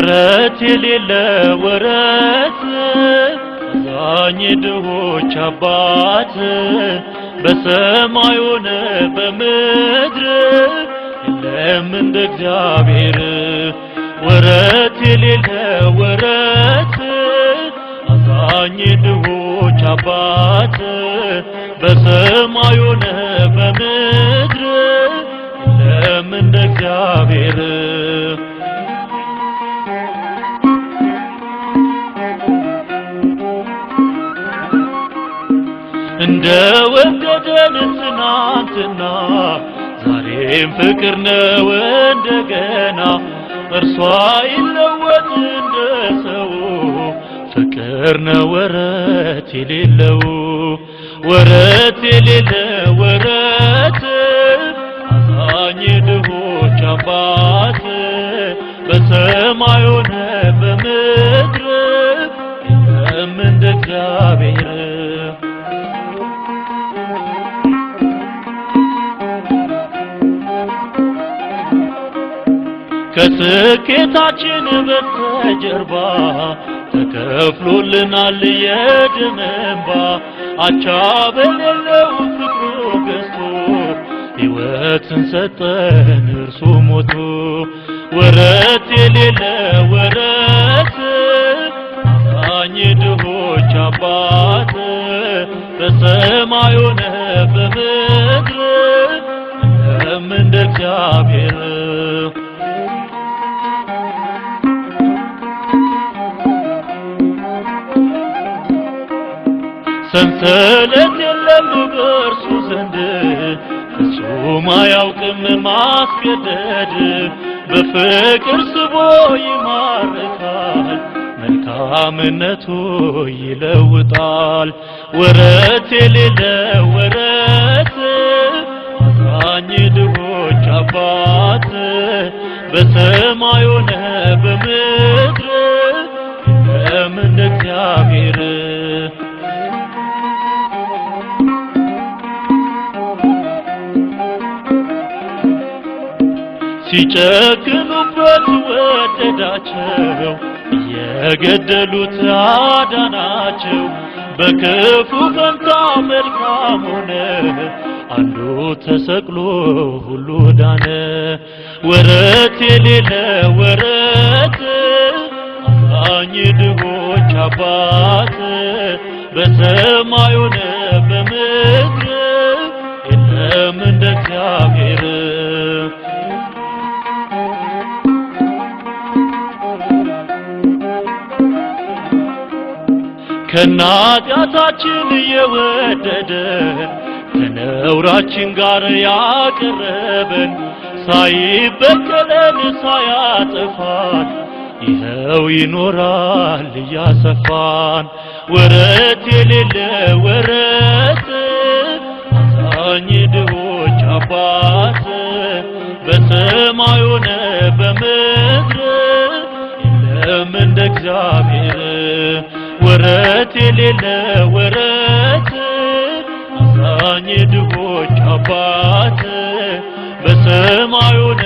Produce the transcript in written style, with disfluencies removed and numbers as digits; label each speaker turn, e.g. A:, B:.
A: ወረት የሌለ ወረት አዛኝ ድሆች አባት በሰማይ ሆነ በምድር የለም እንደ እግዚአብሔር ወረት የሌለ ወረት አዛኝ ድሆች አባት በሰማይ ሆነ በምድር የለም እንደ እግዚአብሔር እንደ ወደደን ትናንትና ዛሬም ፍቅር ነው እንደገና እርሷ ይለወጥ እንደ ሰው ፍቅር ነው ወረት የሌለው ወረት የሌለ ወረት አዛኝ ድሆች አባት በሰማይ ሆነ በምድር የለም እንደ እግዚአብሔር ከስኬታችን በስተጀርባ ተከፍሎልናል የደም እንባ አቻ በሌለው ፍቅሩ ገዝቶ ሕይወትን ሰጠን እርሱ ሞቶ ወረት የሌለ ወረት አዛኝ ድሆች አባት በሰማይ ሆነ በምድር የለም እንደ እግዚአብሔር ሰንሰለት የለም በእርሱ ዘንድ ፍጹም አያውቅም ማስገደድ በፍቅር ስቦ ይማርካል መልካምነቱ ይለውጣል ወረት የሌለ ወረት አዛኝ ድሆች አባት በሰማይ ሆነ በምድር የለም እንደ እግዚአብሔር ሲጨክኑበት ወደዳቸው የገደሉት አዳናቸው በክፉ ፈንታ መልካም ሆነ አንዱ ተሰቅሎ ሁሉ ዳነ ወረት የሌለ ወረት አዛኝ ድሆች አባት በሰማይ ሆነ በምድር የለም እንደ እግዚአብሔር ከናጢያታችን የወደደን ከነውራችን ጋር ያቀረበን ሳይበቀለን ሳያጠፋን ይኸው ይኖራል እያሰፋን ወረት የሌለ ወረት አዛኝ ድሆች አባት በሰማይ ሆነ በምድር የለም እንደ እግዚአብሔር ወረት የሌለ ወረት አዛኝ ድሆች አባት በሰማይ ሆነ